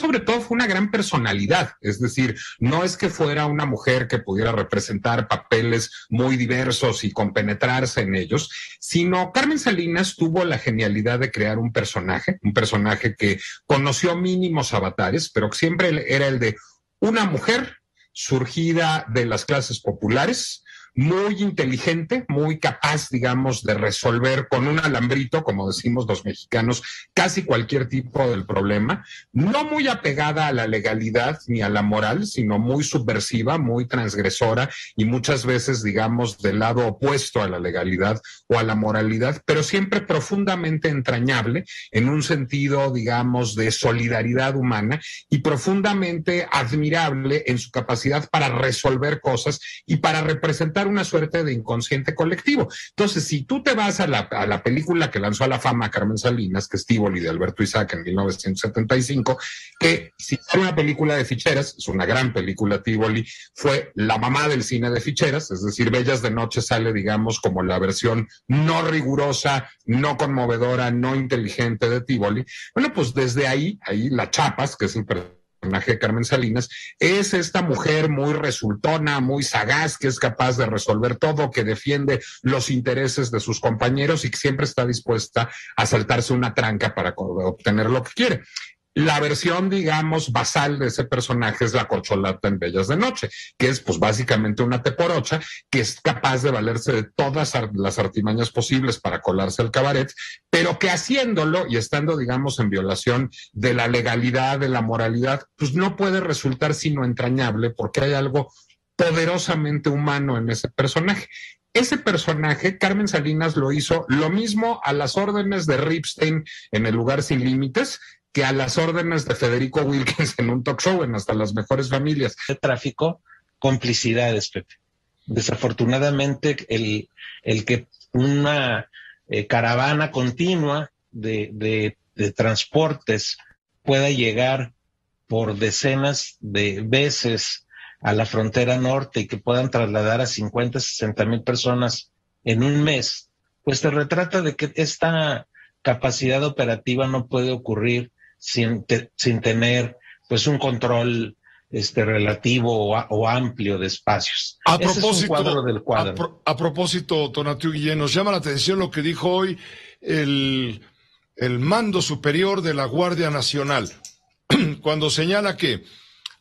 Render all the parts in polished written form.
sobre todo fue una gran personalidad, es decir, no es que fuera una mujer que pudiera representar papeles muy diversos y compenetrarse en ellos, sino Carmen Salinas tuvo la genialidad de crear un personaje que conoció mínimos avatares, pero que siempre era el de una mujer surgida de las clases populares, muy inteligente, muy capaz, digamos, de resolver con un alambrito, como decimos los mexicanos, casi cualquier tipo del problema, no muy apegada a la legalidad ni a la moral, sino muy subversiva, muy transgresora y muchas veces, digamos, del lado opuesto a la legalidad o a la moralidad, pero siempre profundamente entrañable en un sentido, digamos, de solidaridad humana y profundamente admirable en su capacidad para resolver cosas y para representar una suerte de inconsciente colectivo. Entonces, si tú te vas a la película que lanzó a la fama a Carmen Salinas, que es Tívoli de Alberto Isaac en 1975, que si es una película de ficheras, es una gran película Tívoli, fue la mamá del cine de ficheras, es decir, Bellas de Noche sale, digamos, como la versión no rigurosa, no conmovedora, no inteligente de Tívoli. Bueno, pues desde ahí la Chapas, que es el personaje de Carmen Salinas, es esta mujer muy resultona, muy sagaz, que es capaz de resolver todo, que defiende los intereses de sus compañeros y que siempre está dispuesta a saltarse una tranca para obtener lo que quiere. La versión, digamos, basal de ese personaje es la corcholata en Bellas de Noche, que es pues básicamente una teporocha que es capaz de valerse de todas las artimañas posibles para colarse al cabaret, pero que haciéndolo y estando, digamos, en violación de la legalidad, de la moralidad, pues no puede resultar sino entrañable porque hay algo poderosamente humano en ese personaje. Ese personaje, Carmen Salinas lo hizo lo mismo a las órdenes de Ripstein en El lugar sin límites, que a las órdenes de Federico Wilkins en un talk show en Hasta las mejores familias. De tráfico, complicidades, Pepe. Desafortunadamente, el que una caravana continua de transportes pueda llegar por decenas de veces a la frontera norte y que puedan trasladar a 50, 60 mil personas en un mes, pues te retrata de que esta capacidad operativa no puede ocurrir sin tener pues un control relativo o amplio de espacios. A Ese propósito, es un cuadro del cuadro. A propósito, Tonatiuh Guillén, nos llama la atención lo que dijo hoy el mando superior de la Guardia Nacional, cuando señala que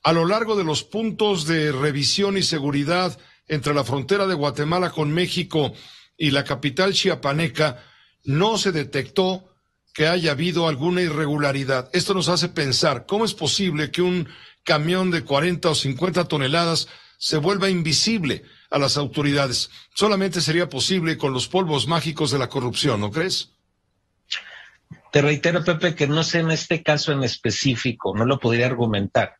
a lo largo de los puntos de revisión y seguridad entre la frontera de Guatemala con México y la capital chiapaneca, no se detectó que haya habido alguna irregularidad. Esto nos hace pensar, ¿cómo es posible que un camión de 40 o 50 toneladas se vuelva invisible a las autoridades? Solamente sería posible con los polvos mágicos de la corrupción, ¿no crees? Te reitero, Pepe, que no sé en este caso en específico, no lo podría argumentar,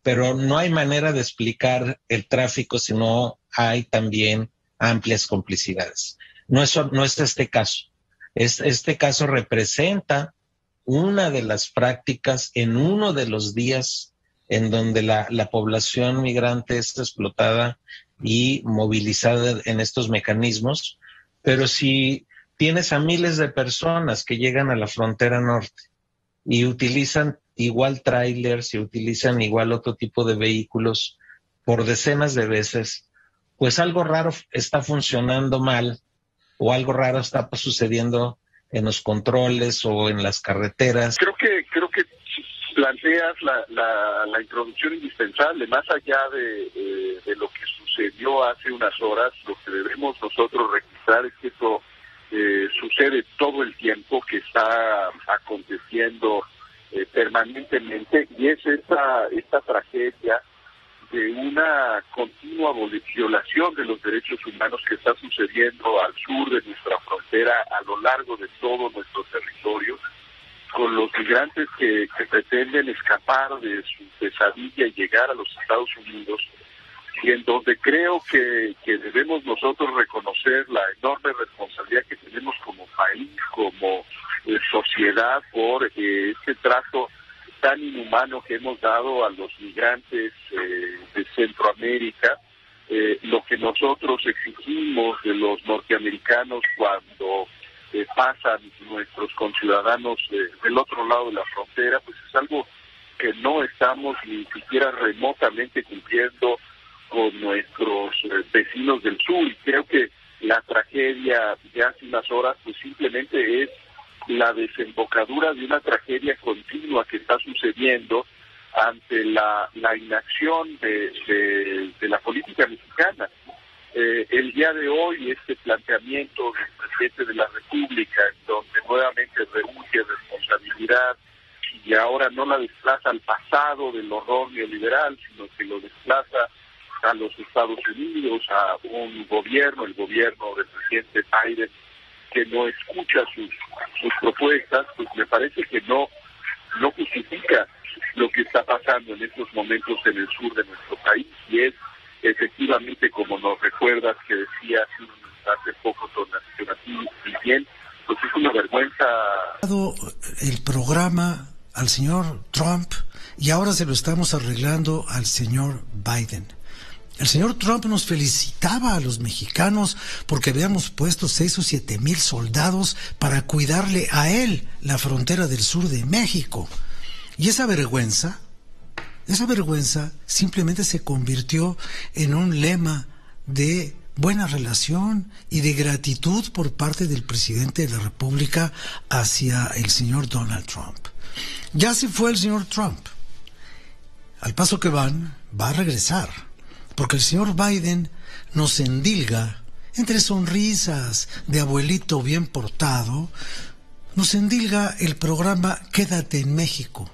pero no hay manera de explicar el tráfico si no hay también amplias complicidades. No es este caso. Este caso representa una de las prácticas en uno de los días en donde la población migrante es explotada y movilizada en estos mecanismos, pero si tienes a miles de personas que llegan a la frontera norte y utilizan igual trailers y utilizan igual otro tipo de vehículos por decenas de veces, pues algo raro está funcionando mal o algo raro está sucediendo en los controles o en las carreteras. Creo que planteas la introducción indispensable, más allá de lo que sucedió hace unas horas. Lo que debemos nosotros registrar es que esto sucede todo el tiempo, que está aconteciendo permanentemente, y es esta tragedia de una continua violación de los derechos humanos que está sucediendo al sur de nuestra frontera, a lo largo de todo nuestro territorio, con los migrantes que pretenden escapar de su pesadilla y llegar a los Estados Unidos, y en donde creo que debemos nosotros reconocer la enorme responsabilidad que tenemos como país, como sociedad, por este trato tan inhumano que hemos dado a los migrantes de Centroamérica. Lo que nosotros exigimos de los norteamericanos cuando pasan nuestros conciudadanos del otro lado de la frontera, pues es algo que no estamos ni siquiera remotamente cumpliendo con nuestros vecinos del sur, y creo que la tragedia de hace unas horas pues simplemente es la desembocadura de una tragedia continua que está sucediendo ante la inacción de la política mexicana. El día de hoy, este planteamiento del presidente de la República, en donde nuevamente rehúye responsabilidad y ahora no la desplaza al pasado del horror neoliberal, sino que lo desplaza a los Estados Unidos, a un gobierno, el gobierno del presidente Biden, que no escucha sus propuestas, pues me parece que no justifica lo que está pasando en estos momentos en el sur de nuestro país, y es efectivamente, como nos recuerdas que decía hace poco Donatien bien, pues es una vergüenza. El programa al señor Trump y ahora se lo estamos arreglando al señor Biden. El señor Trump nos felicitaba a los mexicanos porque habíamos puesto 6 o 7 mil soldados para cuidarle a él la frontera del sur de México. Y esa vergüenza simplemente se convirtió en un lema de buena relación y de gratitud por parte del presidente de la República hacia el señor Donald Trump. Ya se fue el señor Trump. Al paso que va a regresar, porque el señor Biden nos endilga, entre sonrisas de abuelito bien portado, nos endilga el programa Quédate en México.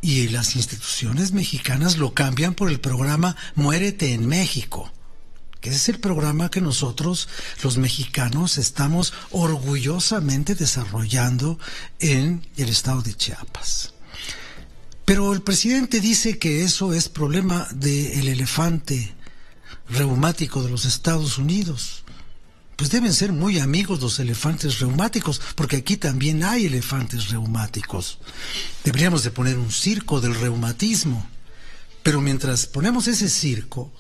Y las instituciones mexicanas lo cambian por el programa Muérete en México, que es el programa que nosotros, los mexicanos, estamos orgullosamente desarrollando en el estado de Chiapas. Pero el presidente dice que eso es problema del elefante reumático de los Estados Unidos. Pues deben ser muy amigos los elefantes reumáticos, porque aquí también hay elefantes reumáticos. Deberíamos de poner un circo del reumatismo. Pero mientras ponemos ese circo,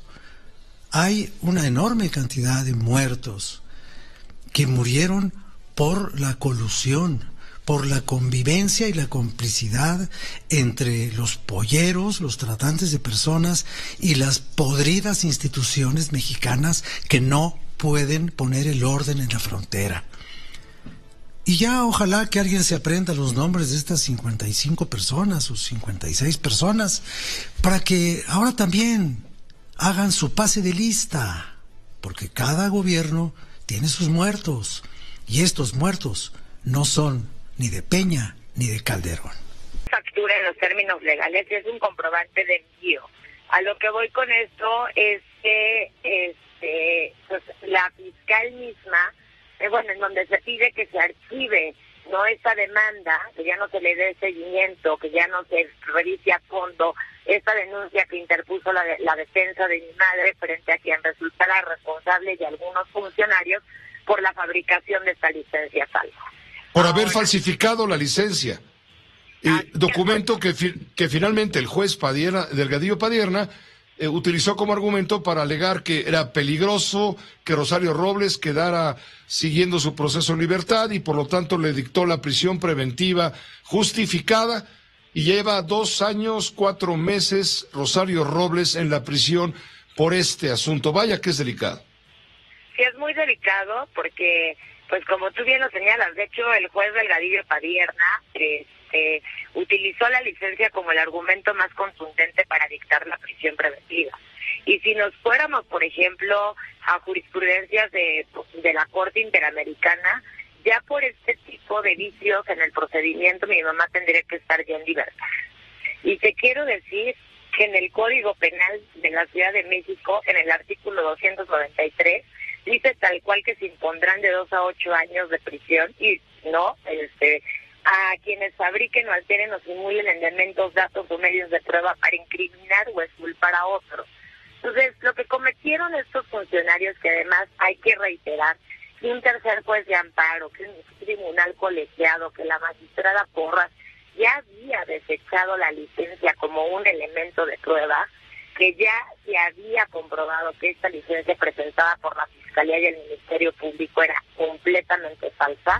hay una enorme cantidad de muertos que murieron por la colusión, por la convivencia y la complicidad entre los polleros, los tratantes de personas y las podridas instituciones mexicanas que no pueden poner el orden en la frontera. Y ya ojalá que alguien se aprenda los nombres de estas 55 personas o 56 personas para que ahora también hagan su pase de lista, porque cada gobierno tiene sus muertos y estos muertos no son ni de Peña ni de Calderón. Factura en los términos legales es un comprobante de envío. A lo que voy con esto es que pues la fiscal misma, en donde se pide que se archive no esta demanda, que ya no se le dé seguimiento, que ya no se revise a fondo esta denuncia que interpuso la defensa de mi madre frente a quien resultara responsable y algunos funcionarios por la fabricación de esta licencia falsa. Por haber falsificado la licencia. Documento que finalmente el juez Delgadillo Padierna utilizó como argumento para alegar que era peligroso que Rosario Robles quedara siguiendo su proceso en libertad y por lo tanto le dictó la prisión preventiva justificada y lleva 2 años, 4 meses Rosario Robles en la prisión por este asunto. Vaya que es delicado. Sí, es muy delicado porque, pues como tú bien lo señalas, de hecho el juez Delgadillo Padierna utilizó la licencia como el argumento más contundente para dictar la prisión preventiva. Y si nos fuéramos, por ejemplo, a jurisprudencias de la Corte Interamericana, ya por este tipo de vicios en el procedimiento mi mamá tendría que estar ya en libertad. Y te quiero decir que en el Código Penal de la Ciudad de México, en el artículo 293, dice tal cual que se impondrán de 2 a 8 años de prisión y no a quienes fabriquen o alteren o simulen elementos, datos o medios de prueba para incriminar o exculpar a otros. Entonces, lo que cometieron estos funcionarios, que además hay que reiterar, que un tercer juez de amparo, que un tribunal colegiado, que la magistrada Porras ya había desechado la licencia como un elemento de prueba, que ya se había comprobado que esta licencia presentada por la Fiscalía y el Ministerio Público era completamente falsa.